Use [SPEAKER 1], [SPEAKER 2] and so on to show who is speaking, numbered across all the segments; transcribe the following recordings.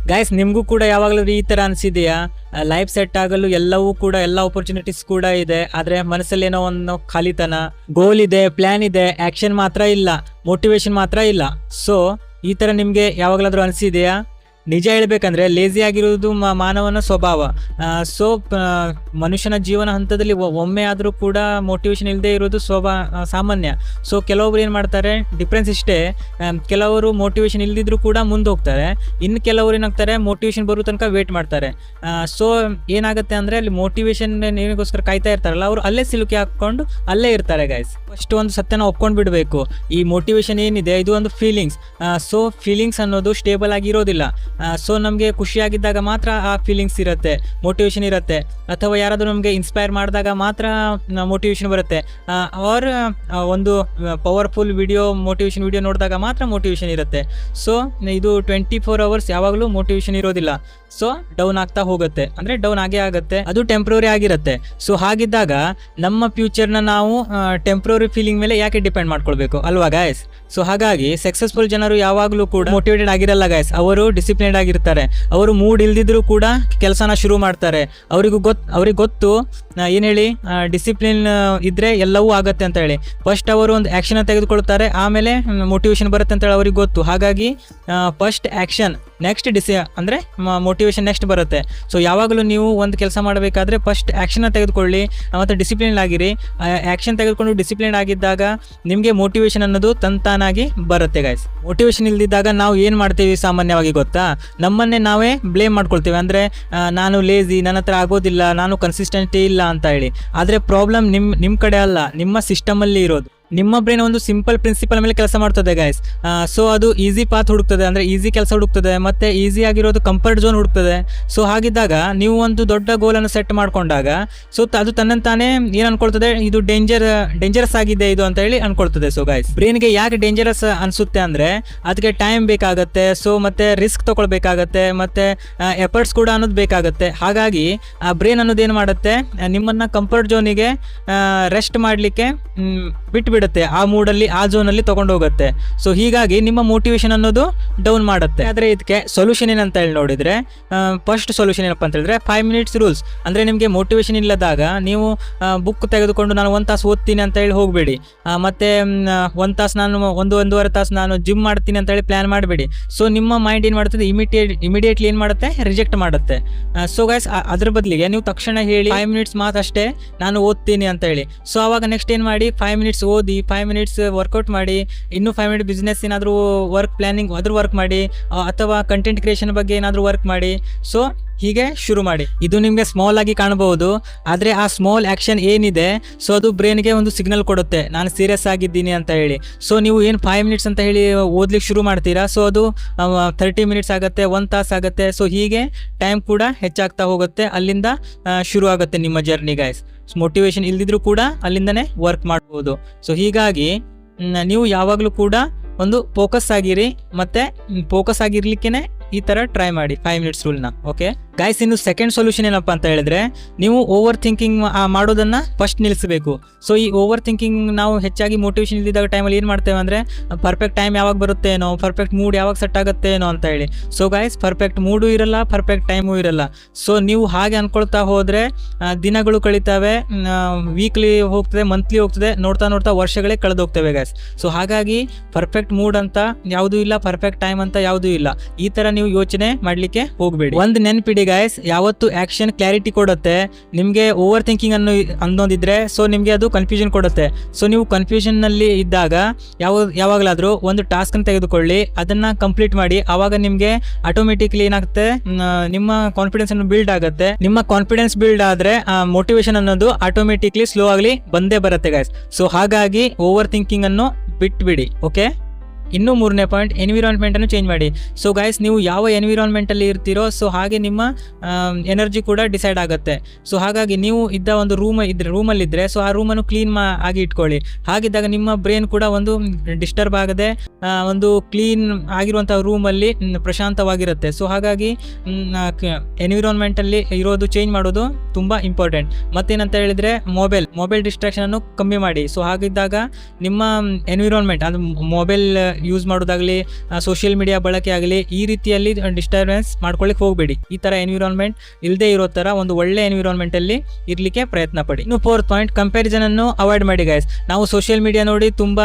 [SPEAKER 1] Guys ನಿಮಗೂ ಕೂಡ ಯಾವಾಗಲೂ ಈ ಥರ ಅನಿಸಿದೆಯಾ? ಲೈಫ್ ಸೆಟ್ ಆಗಲು ಎಲ್ಲವೂ ಕೂಡ ಎಲ್ಲ ಆಪರ್ಚುನಿಟೀಸ್ ಕೂಡ ಇದೆ, ಆದರೆ ಮನಸ್ಸಲ್ಲಿ ಏನೋ ಒಂದು ಖಾಲಿತನ, ಗೋಲ್ ಇದೆ, ಪ್ಲ್ಯಾನ್ ಇದೆ, ಆ್ಯಕ್ಷನ್ ಮಾತ್ರ ಇಲ್ಲ, ಮೋಟಿವೇಶನ್ ಮಾತ್ರ ಇಲ್ಲ. ಸೊ ಈ ಥರ ನಿಮಗೆ ಯಾವಾಗಲಾದರೂ ಅನಿಸಿದೆಯಾ? ನಿಜ ಹೇಳ್ಬೇಕಂದ್ರೆ ಲೇಜಿ ಆಗಿರೋದು ಮಾನವನ ಸ್ವಭಾವ. ಸೊ ಮನುಷ್ಯನ ಜೀವನ ಹಂತದಲ್ಲಿ ಒಮ್ಮೆ ಆದರೂ ಕೂಡ ಮೋಟಿವೇಶನ್ ಇಲ್ಲದೆ ಇರೋದು ಸಾಮಾನ್ಯ. ಸೊ ಕೆಲವೊಬ್ರು ಏನು ಮಾಡ್ತಾರೆ, ಡಿಫ್ರೆನ್ಸ್ ಇಷ್ಟೇ, ಕೆಲವರು ಮೋಟಿವೇಶನ್ ಇಲ್ದಿದ್ರು ಕೂಡ ಮುಂದೆ ಹೋಗ್ತಾರೆ, ಇನ್ನು ಕೆಲವರು ಏನಾಗ್ತಾರೆ ಮೋಟಿವೇಶನ್ ಬರೋ ತನಕ ವೇಟ್ ಮಾಡ್ತಾರೆ. ಸೊ ಏನಾಗುತ್ತೆ ಅಂದರೆ ಅಲ್ಲಿ ಮೋಟಿವೇಶನ್ ನಿಮಗೋಸ್ಕರ ಕಾಯ್ತಾ ಇರ್ತಾರಲ್ಲ, ಅವರು ಅಲ್ಲೇ ಸಿಲುಕಿ ಹಾಕ್ಕೊಂಡು ಅಲ್ಲೇ ಇರ್ತಾರೆ ಗೈಸ್. ಫಸ್ಟ್ ಒಂದು ಸತ್ಯನ ಒಪ್ಕೊಂಡು ಬಿಡಬೇಕು, ಈ ಮೋಟಿವೇಶನ್ ಏನಿದೆ ಇದು ಒಂದು ಫೀಲಿಂಗ್ಸ್. ಸೊ ಫೀಲಿಂಗ್ಸ್ ಅನ್ನೋದು ಸ್ಟೇಬಲ್ ಆಗಿರೋದಿಲ್ಲ. ಸೊ ನಮಗೆ ಖುಷಿಯಾಗಿದ್ದಾಗ ಮಾತ್ರ ಆ ಫೀಲಿಂಗ್ಸ್ ಇರುತ್ತೆ, ಮೋಟಿವೇಶನ್ ಇರುತ್ತೆ, ಅಥವಾ ಯಾರಾದರೂ ನಮಗೆ ಇನ್ಸ್ಪೈರ್ ಮಾಡಿದಾಗ ಮಾತ್ರ ಮೋಟಿವೇಶನ್ ಬರುತ್ತೆ, ಆರ್ ಒಂದು ಪವರ್ಫುಲ್ ಮೋಟಿವೇಶನ್ ವಿಡಿಯೋ ನೋಡಿದಾಗ ಮಾತ್ರ ಮೋಟಿವೇಶನ್ ಇರುತ್ತೆ. ಸೊ ಇದು 24 hours ಯಾವಾಗಲೂ ಮೋಟಿವೇಶನ್ ಇರೋದಿಲ್ಲ. ಸೊ ಡೌನ್ ಆಗ್ತಾ ಹೋಗುತ್ತೆ, ಅಂದರೆ ಡೌನ್ ಆಗೇ ಆಗುತ್ತೆ, ಅದು ಟೆಂಪ್ರರಿ ಆಗಿರುತ್ತೆ. ಸೊ ಹಾಗಿದ್ದಾಗ ನಮ್ಮ ಫ್ಯೂಚರ್ನ ನಾವು ಟೆಂಪ್ರರಿ ಫೀಲಿಂಗ್ ಮೇಲೆ ಯಾಕೆ ಡಿಪೆಂಡ್ ಮಾಡ್ಕೊಳ್ಬೇಕು ಅಲ್ವಾ ಗಾಯ್ಸ್? ಸೊ ಹಾಗಾಗಿ ಸಕ್ಸಸ್ಫುಲ್ ಜನರು ಯಾವಾಗಲೂ ಕೂಡ ಮೋಟಿವೇಟೆಡ್ ಆಗಿರಲ್ಲ ಗಾಯ್ಸ್, ಅವರು ಡಿಸಿಪ್ಲಿನ್ಡ್ ಆಗಿರ್ತಾರೆ. ಅವರು ಮೂಡ್ ಇಲ್ದಿದ್ರು ಕೂಡ ಕೆಲಸನ ಶುರು ಮಾಡ್ತಾರೆ. ಅವ್ರಿಗೆ ಗೊತ್ತು ಏನು ಹೇಳಿ, ಡಿಸಿಪ್ಲಿನ್ ಇದ್ರೆ ಎಲ್ಲವೂ ಆಗುತ್ತೆ ಅಂತ ಹೇಳಿ. ಫಸ್ಟ್ ಅವರು ಒಂದು ಆ್ಯಕ್ಷನ್ ತೆಗೆದುಕೊಳ್ತಾರೆ, ಆಮೇಲೆ ಮೋಟಿವೇಶನ್ ಬರುತ್ತೆ ಅಂತ ಹೇಳಿ ಅವ್ರಿಗೆ ಗೊತ್ತು. ಹಾಗಾಗಿ ಫಸ್ಟ್ ಆ್ಯಕ್ಷನ್ ನೆಕ್ಸ್ಟ್ ಅಂದರೆ ಮೋಟಿವೇಶನ್ ನೆಕ್ಸ್ಟ್ ಬರುತ್ತೆ. ಸೊ ಯಾವಾಗಲೂ ನೀವು ಒಂದು ಕೆಲಸ ಮಾಡಬೇಕಾದ್ರೆ ಫಸ್ಟ್ ಆ್ಯಕ್ಷನ್ನ ತೆಗೆದುಕೊಳ್ಳಿ ಮತ್ತು ಡಿಸಿಪ್ಲಿನ್ ಆಗಿರಿ. ಆ್ಯಕ್ಷನ್ ತೆಗೆದುಕೊಂಡು ಡಿಸಿಪ್ಲಿನ್ ಆಗಿದ್ದಾಗ ನಿಮಗೆ ಮೋಟಿವೇಶನ್ ಅನ್ನೋದು ತಂತಾನಾಗಿ ಬರುತ್ತೆ ಗೈಸ್. ಮೋಟಿವೇಶನ್ ಇಲ್ದಿದ್ದಾಗ ನಾವು ಏನು ಮಾಡ್ತೀವಿ ಸಾಮಾನ್ಯವಾಗಿ ಗೊತ್ತಾ, ನಮ್ಮನ್ನೇ ನಾವೇ ಬ್ಲೇಮ್ ಮಾಡ್ಕೊಳ್ತೀವಿ. ಅಂದರೆ ನಾನು ಲೇಜಿ, ನನ್ನ ಹತ್ರ ಆಗೋದಿಲ್ಲ, ನಾನು ಕನ್ಸಿಸ್ಟೆಂಟಿ ಇಲ್ಲ ಅಂತ ಹೇಳಿ. ಆದರೆ ಪ್ರಾಬ್ಲಮ್ ನಿಮ್ಮ ಕಡೆ ಅಲ್ಲ, ನಿಮ್ಮ ಸಿಸ್ಟಮಲ್ಲಿ ಇರೋದು. ನಿಮ್ಮ ಬ್ರೈನ್ ಒಂದು ಸಿಂಪಲ್ ಪ್ರಿನ್ಸಿಪಲ್ ಮೇಲೆ ಕೆಲಸ ಮಾಡ್ತದೆ ಗೈಸ್. ಸೊ ಅದು ಈಸಿ ಪಾತ್ ಹುಡುಕ್ತದೆ, ಅಂದರೆ ಈಸಿ ಕೆಲಸ ಹುಡುಕ್ತದೆ, ಮತ್ತು ಈಸಿ ಆಗಿರೋದು ಕಂಫರ್ಟ್ ಝೋನ್ ಹುಡುಕ್ತದೆ. ಸೊ ಹಾಗಿದ್ದಾಗ ನೀವು ಒಂದು ದೊಡ್ಡ ಗೋಲನ್ನು ಸೆಟ್ ಮಾಡ್ಕೊಂಡಾಗ ಸೊ ಅದು ತನ್ನಂತಾನೇ ಏನು ಅನ್ಕೊಳ್ತದೆ, ಇದು ಡೇಂಜರಸ್ ಆಗಿದೆ ಇದು ಅಂತ ಹೇಳಿ ಅನ್ಕೊಳ್ತದೆ. ಸೊ ಗೈಸ್ ಬ್ರೈನ್ಗೆ ಯಾಕೆ ಡೇಂಜರಸ್ ಅನಿಸುತ್ತೆ ಅಂದರೆ ಅದಕ್ಕೆ ಟೈಮ್ ಬೇಕಾಗತ್ತೆ, ಸೊ ಮತ್ತು ರಿಸ್ಕ್ ತೊಗೊಳ್ಬೇಕಾಗತ್ತೆ, ಮತ್ತು ಎಫರ್ಟ್ಸ್ ಕೂಡ ಅನ್ನೋದು ಬೇಕಾಗತ್ತೆ. ಹಾಗಾಗಿ ಆ ಬ್ರೈನ್ ಅನ್ನೋದು ಏನು ಮಾಡುತ್ತೆ, ನಿಮ್ಮನ್ನು ಕಂಫರ್ಟ್ ಝೋನಿಗೆ ರೆಸ್ಟ್ ಮಾಡಲಿಕ್ಕೆ ಬಿಡುತ್ತೆ, ಆ ಮೂಡಲ್ಲಿ ಆ ಝೋನಲ್ಲಿ ತೊಗೊಂಡೋಗುತ್ತೆ. ಸೊ ಹೀಗಾಗಿ ನಿಮ್ಮ ಮೋಟಿವೇಶನ್ ಅನ್ನೋದು ಡೌನ್ ಮಾಡುತ್ತೆ. ಆದರೆ ಇದಕ್ಕೆ ಸೊಲ್ಯೂಷನ್ ಏನಂತ ಹೇಳಿ ನೋಡಿದರೆ, ಫಸ್ಟ್ ಸೊಲ್ಯೂಷನ್ ಏನಪ್ಪ ಅಂತ ಹೇಳಿದ್ರೆ 5 minutes ರೂಲ್ಸ್. ಅಂದರೆ ನಿಮಗೆ ಮೋಟಿವೇಶನ್ ಇಲ್ಲದಾಗ ನೀವು ಬುಕ್ ತೆಗೆದುಕೊಂಡು ನಾನು 1 ತಾಸು ಓದ್ತೀನಿ ಅಂತ ಹೇಳಿ ಹೋಗಬೇಡಿ, ಮತ್ತು 1 ತಾಸು ನಾನು 1-1.5 ತಾಸು ನಾನು ಜಿಮ್ ಮಾಡ್ತೀನಿ ಅಂತ ಹೇಳಿ ಪ್ಲ್ಯಾನ್ ಮಾಡಬೇಡಿ. ಸೊ ನಿಮ್ಮ ಮೈಂಡ್ ಏನು ಮಾಡುತ್ತದೆ, ಇಮಿಡಿಯೇಟ್ಲಿ ಏನು ಮಾಡುತ್ತೆ, ರಿಜೆಕ್ಟ್ ಮಾಡುತ್ತೆ. ಸೊ ಗೈಸ್ ಅದ್ರ ಬದಲಿಗೆ ನೀವು ತಕ್ಷಣ ಹೇಳಿ 5 minutes ಮಾತು ಅಷ್ಟೇ ನಾನು ಓದ್ತೀನಿ ಅಂತ ಹೇಳಿ. ಸೊ ಆವಾಗ ನೆಕ್ಸ್ಟ್ ಏನು ಮಾಡಿ, 5 minutes ಓದಿ, 5 minutes ವರ್ಕೌಟ್ ಮಾಡಿ, ಇನ್ನೂ 5 minutes ಬಿಸ್ನೆಸ್ ಏನಾದರೂ ಪ್ಲಾನಿಂಗ್ ಅದ್ರ ವರ್ಕ್ ಮಾಡಿ, ಅಥವಾ ಕಂಟೆಂಟ್ ಕ್ರಿಯೇಷನ್ ಬಗ್ಗೆ ಏನಾದರೂ ವರ್ಕ್ ಮಾಡಿ. ಸೊ ಹೀಗೆ ಶುರು ಮಾಡಿ. ಇದು ನಿಮಗೆ ಸ್ಮಾಲ್ ಆಗಿ ಕಾಣಬಹುದು, ಆದರೆ ಆ ಸ್ಮಾಲ್ ಆ್ಯಕ್ಷನ್ ಏನಿದೆ ಸೊ ಅದು ಬ್ರೈನ್ಗೆ ಒಂದು ಸಿಗ್ನಲ್ ಕೊಡುತ್ತೆ, ನಾನು ಸೀರಿಯಸ್ ಆಗಿದ್ದೀನಿ ಅಂತ ಹೇಳಿ. ಸೊ ನೀವು ಏನು 5 minutes ಅಂತ ಹೇಳಿ ಓದ್ಲಿಕ್ಕೆ ಶುರು ಮಾಡ್ತೀರಾ, ಸೊ ಅದು 30 minutes ಆಗುತ್ತೆ, 1 ತಾಸು ಆಗುತ್ತೆ. ಸೊ ಹೀಗೆ ಟೈಮ್ ಕೂಡ ಹೆಚ್ಚಾಗ್ತಾ ಹೋಗುತ್ತೆ, ಅಲ್ಲಿಂದ ಶುರು ಆಗುತ್ತೆ ನಿಮ್ಮ ಜರ್ನಿ ಗೈಸ್. ಮೋಟಿವೇಶನ್ ಇಲ್ದಿದ್ರೂ ಕೂಡ ಅಲ್ಲಿಂದನೇ ವರ್ಕ್ ಮಾಡ್ಬೋದು. ಸೊ ಹೀಗಾಗಿ ನೀವು ಯಾವಾಗಲೂ ಕೂಡ ಒಂದು ಫೋಕಸ್ ಆಗಿರಿ, ಮತ್ತು ಫೋಕಸ್ ಆಗಿರ್ಲಿಕ್ಕೆ ಈ ಥರ ಟ್ರೈ ಮಾಡಿ 5 minutes ರೂಲ್ನ. ಓಕೆ ಗೈಸ್, ಇನ್ನು ಸೆಕೆಂಡ್ ಸೊಲ್ಯೂಷನ್ ಏನಪ್ಪ ಅಂತ ಹೇಳಿದ್ರೆ, ನೀವು ಓವರ್ ಥಿಂಕಿಂಗ್ ಮಾಡೋದನ್ನು ಫಸ್ಟ್ ನಿಲ್ಲಿಸಬೇಕು. ಸೊ ಈ ಓವರ್ ಥಿಂಕಿಂಗ್ ನಾವು ಹೆಚ್ಚಾಗಿ ಮೋಟಿವೇಶನ್ ಇದ್ದಿದ್ದಾಗ ಟೈಮಲ್ಲಿ ಏನು ಮಾಡ್ತೇವೆ ಅಂದರೆ, ಪರ್ಫೆಕ್ಟ್ ಟೈಮ್ ಯಾವಾಗ ಬರುತ್ತೇನೋ, ಪರ್ಫೆಕ್ಟ್ ಮೂಡ್ ಯಾವಾಗ ಸೆಟ್ ಆಗುತ್ತೇನೋ ಅಂತ ಹೇಳಿ. ಸೊ ಗೈಸ್ ಪರ್ಫೆಕ್ಟ್ ಮೂಡು ಇರಲ್ಲ, ಪರ್ಫೆಕ್ಟ್ ಟೈಮು ಇರಲ್ಲ. ಸೊ ನೀವು ಹಾಗೆ ಅಂದ್ಕೊಳ್ತಾ ಹೋದರೆ ದಿನಗಳು ಕಳೀತವೆ, ವೀಕ್ಲಿ ಹೋಗ್ತದೆ, ಮಂತ್ಲಿ ಹೋಗ್ತದೆ, ನೋಡ್ತಾ ನೋಡ್ತಾ ವರ್ಷಗಳೇ ಕಳೆದೋಗ್ತವೆ ಗೈಸ್. ಸೊ ಹಾಗಾಗಿ ಪರ್ಫೆಕ್ಟ್ ಮೂಡ್ ಅಂತ ಯಾವುದೂ ಇಲ್ಲ, ಪರ್ಫೆಕ್ಟ್ ಟೈಮ್ ಅಂತ ಯಾವುದೂ ಇಲ್ಲ. ಈ ಥರ ನೀವು ಯೋಚನೆ ಮಾಡಲಿಕ್ಕೆ ಹೋಗಬೇಡಿ. ಒಂದು ನೆನಪಿಡಿ ಗೈಸ್, ಯಾವತ್ತು ಆ್ಯಕ್ಷನ್ ಕ್ಲಾರಿಟಿ ಕೊಡುತ್ತೆ, ನಿಮಗೆ ಓವರ್ ಥಿಂಕಿಂಗ್ ಅನ್ನೋದಿದ್ರೆ ಸೊ ನಿಮಗೆ ಅದು ಕನ್ಫ್ಯೂಷನ್ ಕೊಡುತ್ತೆ. ಸೊ ನೀವು ಕನ್ಫ್ಯೂಷನ್ನಲ್ಲಿ ಇದ್ದಾಗ ಯಾವಾಗಲಾದರೂ ಒಂದು ಟಾಸ್ಕನ್ನು ತೆಗೆದುಕೊಳ್ಳಿ, ಅದನ್ನು ಕಂಪ್ಲೀಟ್ ಮಾಡಿ. ಆವಾಗ ನಿಮಗೆ ಆಟೋಮೆಟಿಕ್ಲಿ ಏನಾಗುತ್ತೆ, ನಿಮ್ಮ ಕಾನ್ಫಿಡೆನ್ಸ್ ಅನ್ನು ಬಿಲ್ಡ್ ಆಗುತ್ತೆ. ನಿಮ್ಮ ಕಾನ್ಫಿಡೆನ್ಸ್ ಬಿಲ್ಡ್ ಆದರೆ ಮೋಟಿವೇಶನ್ ಅನ್ನೋದು ಆಟೋಮೆಟಿಕ್ಲಿ ಸ್ಲೋ ಆಗಲಿ ಬಂದೇ ಬರುತ್ತೆ ಗೈಸ್. ಸೊ ಹಾಗಾಗಿ ಓವರ್ ಥಿಂಕಿಂಗ್ ಅನ್ನು ಬಿಟ್ಬಿಡಿ. ಓಕೆ, ಇನ್ನೂ 3ನೇ ಪಾಯಿಂಟ್, ಎನ್ವಿರಾನ್ಮೆಂಟನ್ನು ಚೇಂಜ್ ಮಾಡಿ. ಸೊ ಗೈಸ್ ನೀವು ಯಾವ ಎನ್ವಿರಾನ್ಮೆಂಟಲ್ಲಿ ಇರ್ತೀರೋ ಸೊ ಹಾಗೆ ನಿಮ್ಮ ಎನರ್ಜಿ ಕೂಡ ಡಿಸೈಡ್ ಆಗುತ್ತೆ. ಸೊ ಹಾಗಾಗಿ ನೀವು ಇದ್ದ ಒಂದು ರೂಮಲ್ಲಿದ್ದರೆ ಸೊ ಆ ರೂಮನ್ನು ಕ್ಲೀನ್ ಆಗಿ ಇಟ್ಕೊಳ್ಳಿ. ಹಾಗಿದ್ದಾಗ ನಿಮ್ಮ ಬ್ರೈನ್ ಕೂಡ ಒಂದು ಡಿಸ್ಟರ್ಬ್ ಆಗದೆ ಒಂದು ಕ್ಲೀನ್ ಆಗಿರುವಂಥ ರೂಮಲ್ಲಿ ಪ್ರಶಾಂತವಾಗಿರುತ್ತೆ. ಸೊ ಹಾಗಾಗಿ ಎನ್ವಿರಾನ್ಮೆಂಟಲ್ಲಿ ಇರೋದು ಚೇಂಜ್ ಮಾಡೋದು ತುಂಬ ಇಂಪಾರ್ಟೆಂಟ್. ಮತ್ತೇನಂತ ಹೇಳಿದರೆ ಮೊಬೈಲ್ ಡಿಸ್ಟ್ರಾಕ್ಷನನ್ನು ಕಮ್ಮಿ ಮಾಡಿ. ಸೊ ಹಾಗಿದ್ದಾಗ ನಿಮ್ಮ ಎನ್ವಿರಾನ್ಮೆಂಟ್ ಅದು ಮೊಬೈಲ್ ಯೂಸ್ ಮಾಡೋದಾಗಲಿ, ಸೋಷಿಯಲ್ ಮೀಡಿಯಾ ಬಳಕೆ ಆಗಲಿ, ಈ ರೀತಿಯಲ್ಲಿ ಡಿಸ್ಟರ್ಬೆನ್ಸ್ ಮಾಡ್ಕೊಳ್ಳಿಕ್ಕೆ ಹೋಗಬೇಡಿ. ಈ ಥರ ಎನ್ವಿರಾನ್ಮೆಂಟ್ ಇಲ್ಲದೆ ಇರೋ ಥರ ಒಂದು ಒಳ್ಳೆ ಎನ್ವಿರಾನ್ಮೆಂಟಲ್ಲಿ ಇರಲಿಕ್ಕೆ ಪ್ರಯತ್ನ ಪಡಿ. ಇನ್ನು 4th ಪಾಯಿಂಟ್, ಕಂಪ್ಯಾರಿಸನನ್ನು ಅವಾಯ್ಡ್ ಮಾಡಿ ಗೈಸ್. ನಾವು ಸೋಷಿಯಲ್ ಮೀಡಿಯಾ ನೋಡಿ ತುಂಬ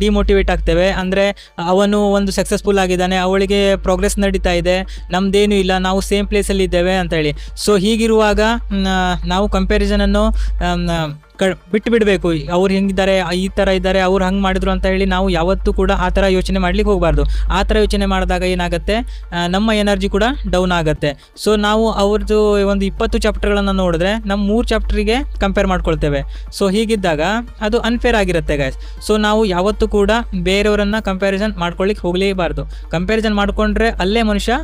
[SPEAKER 1] ಡಿಮೋಟಿವೇಟ್ ಆಗ್ತೇವೆ. ಅಂದರೆ ಅವನು ಒಂದು ಸಕ್ಸಸ್ಫುಲ್ ಆಗಿದ್ದಾನೆ, ಅವಳಿಗೆ ಪ್ರೋಗ್ರೆಸ್ ನಡೀತಾ ಇದೆ, ನಮ್ದೇನು ಇಲ್ಲ, ನಾವು ಸೇಮ್ ಪ್ಲೇಸಲ್ಲಿ ಇದ್ದೇವೆ ಅಂತ ಹೇಳಿ. ಸೊ ಹೀಗಿರುವಾಗ ನಾವು ಕಂಪ್ಯಾರಿಸನನ್ನು ಬಿಟ್ಟು ಬಿಡಬೇಕು. ಅವ್ರು ಹೆಂಗಿದ್ದಾರೆ, ಈ ಥರ ಇದ್ದಾರೆ, ಅವ್ರು ಹಂಗೆ ಮಾಡಿದ್ರು ಅಂತ ಹೇಳಿ ನಾವು ಯಾವತ್ತೂ ಕೂಡ ಆ ಥರ ಯೋಚನೆ ಮಾಡ್ಲಿಕ್ಕೆ ಹೋಗಬಾರ್ದು. ಆ ಥರ ಯೋಚನೆ ಮಾಡಿದಾಗ ಏನಾಗುತ್ತೆ, ನಮ್ಮ ಎನರ್ಜಿ ಕೂಡ ಡೌನ್ ಆಗುತ್ತೆ. ಸೊ ನಾವು ಅವ್ರದ್ದು ಒಂದು 20 ಚಾಪ್ಟರ್ಗಳನ್ನು ನೋಡಿದ್ರೆ ನಮ್ಮ 3 ಚಾಪ್ಟರಿಗೆ ಕಂಪೇರ್ ಮಾಡ್ಕೊಳ್ತೇವೆ. ಸೊ ಹೀಗಿದ್ದಾಗ ಅದು ಅನ್ಫೇರ್ ಆಗಿರುತ್ತೆ ಗೈಸ್. ಸೊ ನಾವು ಯಾವತ್ತೂ ಕೂಡ ಬೇರೆಯವರನ್ನು ಕಂಪ್ಯಾರಿಸನ್ ಮಾಡ್ಕೊಳ್ಳಿಕ್ಕೆ ಹೋಗಲೇಬಾರ್ದು. ಕಂಪ್ಯಾರಿಸನ್ ಮಾಡಿಕೊಂಡ್ರೆ ಅಲ್ಲೇ ಮನುಷ್ಯ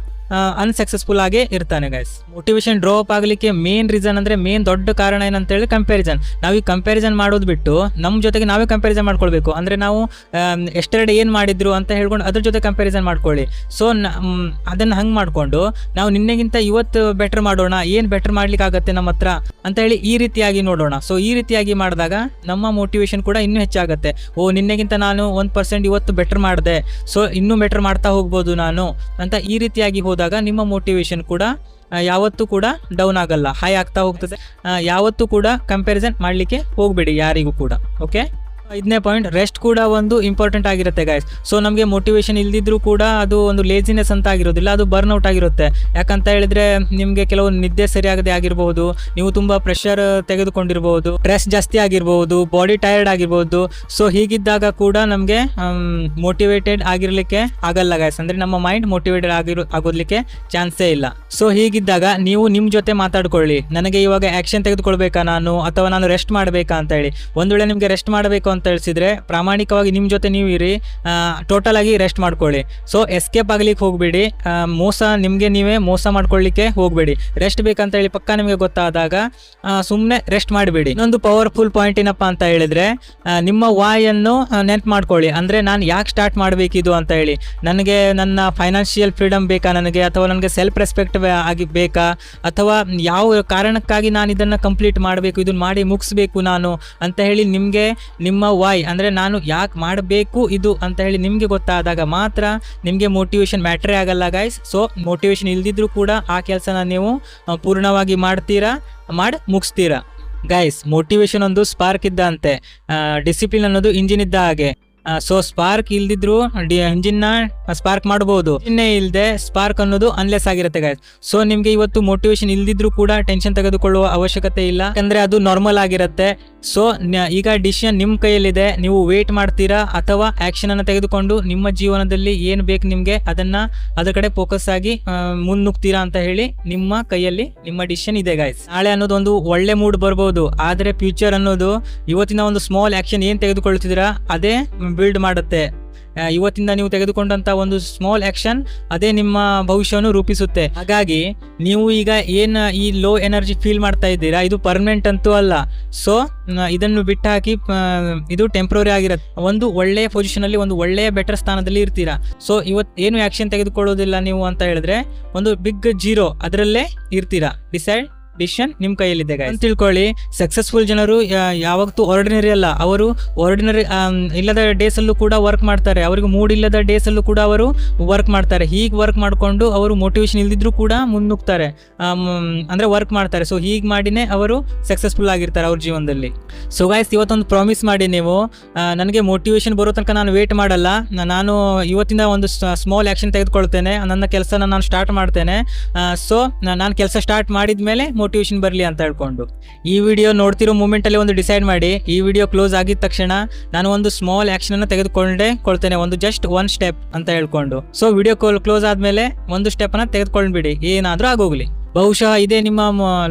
[SPEAKER 1] ಅನ್ಸಕ್ಸಸ್ಫುಲ್ ಆಗೇ ಇರ್ತಾನೆ ಗೈಸ್. ಮೋಟಿವೇಶನ್ ಡ್ರಾಪ್ ಆಗಲಿಕ್ಕೆ ಮೇನ್ ರೀಸನ್ ಅಂದರೆ ಮೇನ್ ದೊಡ್ಡ ಕಾರಣ ಏನಂತೇಳಿ ಕಂಪ್ಯಾರಿಸನ್. ನಾವು ಈ ಕಂಪ್ಯಾರಿಸನ್ ಮಾಡೋದು ಬಿಟ್ಟು ನಮ್ಮ ಜೊತೆಗೆ ನಾವೇ ಕಂಪ್ಯಾರಿಸನ್ ಮಾಡ್ಕೊಳ್ಬೇಕು. ಅಂದರೆ ನಾವು ಎಷ್ಟೆರಡು ಏನು ಮಾಡಿದ್ರು ಅಂತ ಹೇಳ್ಕೊಂಡು ಅದ್ರ ಜೊತೆ ಕಂಪ್ಯಾರಿಸನ್ ಮಾಡ್ಕೊಳ್ಳಿ. ಸೊ ಅದನ್ನು ಹಂಗೆ ಮಾಡಿಕೊಂಡು ನಾವು ನಿನ್ನೆಗಿಂತ ಇವತ್ತು ಬೆಟರ್ ಮಾಡೋಣ, ಏನು ಬೆಟರ್ ಮಾಡ್ಲಿಕ್ಕೆ ಆಗುತ್ತೆ ನಮ್ಮ ಹತ್ರ ಅಂತ ಹೇಳಿ ಈ ರೀತಿಯಾಗಿ ನೋಡೋಣ. ಸೊ ಈ ರೀತಿಯಾಗಿ ಮಾಡಿದಾಗ ನಮ್ಮ ಮೋಟಿವೇಶನ್ ಕೂಡ ಇನ್ನೂ ಹೆಚ್ಚಾಗುತ್ತೆ. ನಿನ್ನೆಗಿಂತ ನಾನು 1% ಇವತ್ತು ಬೆಟರ್ ಮಾಡಿದೆ, ಸೊ ಇನ್ನೂ ಬೆಟರ್ ಮಾಡ್ತಾ ಹೋಗ್ಬೋದು ನಾನು ಅಂತ ಈ ರೀತಿಯಾಗಿ ಹೋದಾಗ ನಿಮ್ಮ ಮೋಟಿವೇಶನ್ ಕೂಡ ಯಾವತ್ತೂ ಕೂಡ ಡೌನ್ ಆಗಲ್ಲ, ಹೈ ಆಗ್ತಾ ಹೋಗ್ತದೆ. ಯಾವತ್ತೂ ಕೂಡ ಕಂಪ್ಯಾರಿಸನ್ ಮಾಡಲಿಕ್ಕೆ ಹೋಗಬೇಡಿ ಯಾರಿಗೂ ಕೂಡ. ಓಕೆ, 5ನೇ ಪಾಯಿಂಟ್, ರೆಸ್ಟ್ ಕೂಡ ಒಂದು ಇಂಪಾರ್ಟೆಂಟ್ ಆಗಿರುತ್ತೆ ಗೈಸ್. ಸೊ ನಮಗೆ ಮೋಟಿವೇಶನ್ ಇಲ್ದಿದ್ರೂ ಕೂಡ ಅದು ಒಂದು ಲೇಜಿನೆಸ್ ಅಂತ ಆಗಿರೋದಿಲ್ಲ, ಅದು ಬರ್ನ್ಔಟ್ ಆಗಿರುತ್ತೆ. ಯಾಕಂತ ಹೇಳಿದ್ರೆ ನಿಮಗೆ ಕೆಲವು ನಿದ್ದೆ ಸರಿಯಾಗದೆ ಆಗಿರಬಹುದು, ನೀವು ತುಂಬ ಪ್ರೆಷರ್ ತೆಗೆದುಕೊಂಡಿರ್ಬೋದು, ಸ್ಟ್ರೆಸ್ ಜಾಸ್ತಿ ಆಗಿರ್ಬೋದು, ಬಾಡಿ ಟಯರ್ಡ್ ಆಗಿರ್ಬೋದು. ಸೊ ಹೀಗಿದ್ದಾಗ ಕೂಡ ನಮಗೆ ಮೋಟಿವೇಟೆಡ್ ಆಗಿರಲಿಕ್ಕೆ ಆಗಲ್ಲ ಗೈಸ್. ಅಂದರೆ ನಮ್ಮ ಮೈಂಡ್ ಮೋಟಿವೇಟೆಡ್ ಆಗೋದಕ್ಕೆ ಚಾನ್ಸೇ ಇಲ್ಲ. ಸೊ ಹೀಗಿದ್ದಾಗ ನೀವು ನಿಮ್ಮ ಜೊತೆ ಮಾತಾಡ್ಕೊಳ್ಳಿ, ನನಗೆ ಇವಾಗ ಆ್ಯಕ್ಷನ್ ತೆಗೆದುಕೊಳ್ಬೇಕಾ ನಾನು, ಅಥವಾ ನಾನು ರೆಸ್ಟ್ ಮಾಡಬೇಕಾ ಅಂತ ಹೇಳಿ. ಒಂದು ವೇಳೆ ನಿಮಗೆ ರೆಸ್ಟ್ ಮಾಡಬೇಕು ಅಂತ ತಿಳಿಸಿದ್ರೆ ಪ್ರಾಮಾಣಿಕವಾಗಿ ನಿಮ್ಮ ಜೊತೆ ನೀವು ಇರಿ, ಟೋಟಲ್ ಆಗಿ ರೆಸ್ಟ್ ಮಾಡ್ಕೊಳ್ಳಿ. ಸೊ ಎಸ್ಕೇಪ್ ಆಗ್ಲಿಕ್ಕೆ ಹೋಗಬೇಡಿ, ನಿಮಗೆ ನೀವೇ ಮೋಸ ಮಾಡ್ಕೊಳ್ಳಿಕ್ಕೆ ಹೋಗಬೇಡಿ. ರೆಸ್ಟ್ ಬೇಕಂತ ಹೇಳಿ ಪಕ್ಕ ನಿಮಗೆ ಗೊತ್ತಾದಾಗ ಸುಮ್ಮನೆ ರೆಸ್ಟ್ ಮಾಡಬೇಡಿ. ಇನ್ನೊಂದು ಪವರ್ಫುಲ್ ಪಾಯಿಂಟ್ ಏನಪ್ಪ ಅಂತ ಹೇಳಿದ್ರೆ, ನಿಮ್ಮ ವಾಯನ್ನು ನೆನ್ಪು ಮಾಡ್ಕೊಳ್ಳಿ. ಅಂದರೆ ನಾನು ಯಾಕೆ ಸ್ಟಾರ್ಟ್ ಮಾಡಬೇಕಿದು ಅಂತ ಹೇಳಿ, ನನಗೆ ನನ್ನ ಫೈನಾನ್ಷಿಯಲ್ ಫ್ರೀಡಮ್ ಬೇಕಾ ನನಗೆ, ಅಥವಾ ನನಗೆ ಸೆಲ್ಫ್ ರೆಸ್ಪೆಕ್ಟ್ ಆಗಿ ಬೇಕಾ, ಅಥವಾ ಯಾವ ಕಾರಣಕ್ಕಾಗಿ ನಾನು ಇದನ್ನು ಕಂಪ್ಲೀಟ್ ಮಾಡಬೇಕು, ಇದನ್ನು ಮಾಡಿ ಮುಗಿಸ್ಬೇಕು ನಾನು ಅಂತ ಹೇಳಿ ನಿಮಗೆ ನಿಮ್ಮ ವಾಯ್ ಅಂದರೆ ನಾನು ಯಾಕೆ ಮಾಡಬೇಕು ಇದು ಅಂತ ಹೇಳಿ ನಿಮಗೆ ಗೊತ್ತಾದಾಗ ಮಾತ್ರ ನಿಮಗೆ ಮೋಟಿವೇಶನ್ ಮ್ಯಾಟ್ರೇ ಆಗಲ್ಲ ಗೈಸ್. ಸೊ ಮೋಟಿವೇಶನ್ ಇಲ್ದಿದ್ರೂ ಕೂಡ ಆ ಕೆಲಸನ ನೀವು ಪೂರ್ಣವಾಗಿ ಮಾಡಿ ಮುಗಿಸ್ತೀರಾ ಗೈಸ್. ಮೋಟಿವೇಶನ್ ಒಂದು ಸ್ಪಾರ್ಕ್ ಇದ್ದಂತೆ, ಡಿಸಿಪ್ಲಿನ್ ಅನ್ನೋದು ಇಂಜಿನ್ ಇದ್ದ ಹಾಗೆ. ಸೊ ಸ್ಪಾರ್ಕ್ ಇಲ್ದಿದ್ರು ಇಂಜಿನ್ನ ಸ್ಪಾರ್ಕ್ ಮಾಡ್ಬೋದು, ಇನ್ನೇ ಇಲ್ಲದೆ ಸ್ಪಾರ್ಕ್ ಅನ್ನೋದು ಅನ್ಲೆಸ್ ಆಗಿರುತ್ತೆ ಗೈಸ್. ಸೊ ನಿಮಗೆ ಇವತ್ತು ಮೋಟಿವೇಶನ್ ಇಲ್ದಿದ್ರು ಕೂಡ ಟೆನ್ಷನ್ ತೆಗೆದುಕೊಳ್ಳುವ ಅವಶ್ಯಕತೆ ಇಲ್ಲ, ಯಾಕಂದ್ರೆ ಅದು ನಾರ್ಮಲ್ ಆಗಿರುತ್ತೆ. ಸೊ ಈಗ ಡಿಸಿಷನ್ ನಿಮ್ಮ ಕೈಯಲ್ಲಿದೆ, ನೀವು ವೇಟ್ ಮಾಡ್ತೀರಾ ಅಥವಾ ಆ್ಯಕ್ಷನ್ ಅನ್ನು ತೆಗೆದುಕೊಂಡು ನಿಮ್ಮ ಜೀವನದಲ್ಲಿ ಏನು ಬೇಕು ನಿಮಗೆ ಅದರ ಕಡೆ ಫೋಕಸ್ ಆಗಿ ಮುನ್ನುಗ್ತೀರಾ ಅಂತ ಹೇಳಿ ನಿಮ್ಮ ಕೈಯಲ್ಲಿ ನಿಮ್ಮ ಡಿಸಿಷನ್ ಇದೆ ಗೈಸ್. ನಾಳೆ ಅನ್ನೋದು ಒಂದು ಒಳ್ಳೆ ಮೂಡ್ ಬರ್ಬೋದು, ಆದರೆ ಫ್ಯೂಚರ್ ಅನ್ನೋದು ಇವತ್ತಿನ ಒಂದು ಸ್ಮಾಲ್ ಆ್ಯಕ್ಷನ್ ಏನು ತೆಗೆದುಕೊಳ್ತಿದ್ದೀರಾ ಅದೇ ಬಿಲ್ಡ್ ಮಾಡುತ್ತೆ. ಇವತ್ತಿಂದ ನೀವು ತೆಗೆದುಕೊಂಡಂಥ ಒಂದು ಸ್ಮಾಲ್ ಆ್ಯಕ್ಷನ್ ಅದೇ ನಿಮ್ಮ ಭವಿಷ್ಯವನ್ನು ರೂಪಿಸುತ್ತೆ. ಹಾಗಾಗಿ ನೀವು ಈಗ ಏನು ಈ ಲೋ ಎನರ್ಜಿ ಫೀಲ್ ಮಾಡ್ತಾ ಇದ್ದೀರಾ, ಇದು ಪರ್ಮನೆಂಟ್ ಅಂತೂ ಅಲ್ಲ. ಸೊ ಇದನ್ನು ಬಿಟ್ಟು ಹಾಕಿ, ಇದು ಟೆಂಪ್ರರಿ ಆಗಿರುತ್ತೆ. ಒಂದು ಒಳ್ಳೆಯ ಪೊಸಿಷನಲ್ಲಿ, ಒಂದು ಒಳ್ಳೆಯ ಬೆಟರ್ ಸ್ಥಾನದಲ್ಲಿ ಇರ್ತೀರಾ. ಸೊ ಇವತ್ತು ಏನು ಆ್ಯಕ್ಷನ್ ತೆಗೆದುಕೊಳ್ಳೋದಿಲ್ಲ ನೀವು ಅಂತ ಹೇಳಿದ್ರೆ ಒಂದು ಬಿಗ್ 0 ಅದರಲ್ಲೇ ಇರ್ತೀರಾ. ಡಿಸಿಷನ್ ನಿಮ್ಮ ಕೈಯಲ್ಲಿದೆ ಅಂತ ತಿಳ್ಕೊಳ್ಳಿ. ಸಕ್ಸಸ್ಫುಲ್ ಜನರು ಯಾವತ್ತೂ ಆರ್ಡಿನರಿ ಅಲ್ಲ, ಅವರು ಆರ್ಡಿನರಿ ಇಲ್ಲದ ಡೇಸಲ್ಲೂ ಕೂಡ ವರ್ಕ್ ಮಾಡ್ತಾರೆ, ಅವರಿಗೆ ಮೂಡ್ ಇಲ್ಲದ ಡೇಸಲ್ಲೂ ಕೂಡ ಅವರು ವರ್ಕ್ ಮಾಡ್ತಾರೆ. ಹೀಗೆ ವರ್ಕ್ ಮಾಡಿಕೊಂಡು ಅವರು ಮೋಟಿವೇಶನ್ ಇಲ್ದಿದ್ರು ಕೂಡ ಮುನ್ನುಗ್ತಾರೆ, ಅಂದರೆ ವರ್ಕ್ ಮಾಡ್ತಾರೆ. ಸೊ ಹೀಗೆ ಮಾಡಿನೇ ಅವರು ಸಕ್ಸಸ್ಫುಲ್ ಆಗಿರ್ತಾರೆ ಅವ್ರ ಜೀವನದಲ್ಲಿ. ಸೊ ಗೈಸ್, ಇವತ್ತೊಂದು ಪ್ರಾಮಿಸ್ ಮಾಡಿ ನೀವು, ನನಗೆ ಮೋಟಿವೇಶನ್ ಬರೋ ತನಕ ನಾನು ವೇಟ್ ಮಾಡಲ್ಲ, ನಾನು ಇವತ್ತಿಂದ ಒಂದು ಸ್ಮಾಲ್ ಆ್ಯಕ್ಷನ್ ತೆಗೆದುಕೊಳ್ತೇನೆ, ನನ್ನ ಕೆಲಸನ ನಾನು ಸ್ಟಾರ್ಟ್ ಮಾಡ್ತೇನೆ. ಸೊ ನಾನು ಕೆಲಸ ಸ್ಟಾರ್ಟ್ ಮಾಡಿದ ಮೇಲೆ ಮೋಟಿವೇಶನ್ ಬರಲಿ ಅಂತ ಹೇಳ್ಕೊಂಡು ಈ ವಿಡಿಯೋ ನೋಡ್ತಿರೋ ಮೂಮೆಂಟಲ್ಲಿ ಒಂದು ಡಿಸೈಡ್ ಮಾಡಿ, ಈ ವಿಡಿಯೋ ಕ್ಲೋಸ್ ಆಗಿದ ತಕ್ಷಣ ನಾನು ಒಂದು ಸ್ಮಾಲ್ ಆ್ಯಕ್ಷನ್ ಅನ್ನು ತೆಗೆದುಕೊಳ್ತೇನೆ, ಒಂದು ಜಸ್ಟ್ 1 ಸ್ಟೆಪ್ ಅಂತ ಹೇಳ್ಕೊಂಡು. ಸೊ ವಿಡಿಯೋ ಕ್ಲೋಸ್ ಆದಮೇಲೆ ಒಂದು ಸ್ಟೆಪ್ಪನ್ನು ತೆಗೆದುಕೊಂಡ್ಬಿಡಿ, ಏನಾದರೂ ಆಗೋಗ್ಲಿ. ಬಹುಶಃ ಇದೇ ನಿಮ್ಮ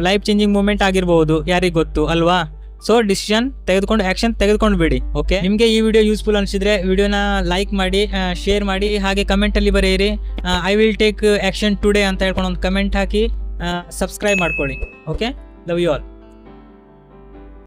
[SPEAKER 1] ಲೈಫ್ ಚೇಂಜಿಂಗ್ ಮೂಮೆಂಟ್ ಆಗಿರ್ಬೋದು, ಯಾರಿಗೆ ಗೊತ್ತು ಅಲ್ವಾ. ಸೊ ಡಿಸಿಷನ್ ತೆಗೆದುಕೊಂಡು ಆ್ಯಕ್ಷನ್ ತೆಗೆದುಕೊಂಡು ಬಿಡಿ. ಓಕೆ, ನಿಮಗೆ ಈ ವಿಡಿಯೋ ಯೂಸ್ಫುಲ್ ಅನಿಸಿದ್ರೆ ವಿಡಿಯೋನ ಲೈಕ್ ಮಾಡಿ, ಶೇರ್ ಮಾಡಿ, ಹಾಗೆ ಕಮೆಂಟಲ್ಲಿ ಬರೆಯಿರಿ I will take action today ಅಂತ ಹೇಳ್ಕೊಂಡು ಒಂದು ಕಮೆಂಟ್ ಹಾಕಿ ಸಬ್ಸ್ಕ್ರೈಬ್ ಮಾಡ್ಕೊಳ್ಳಿ. Okay, love you all.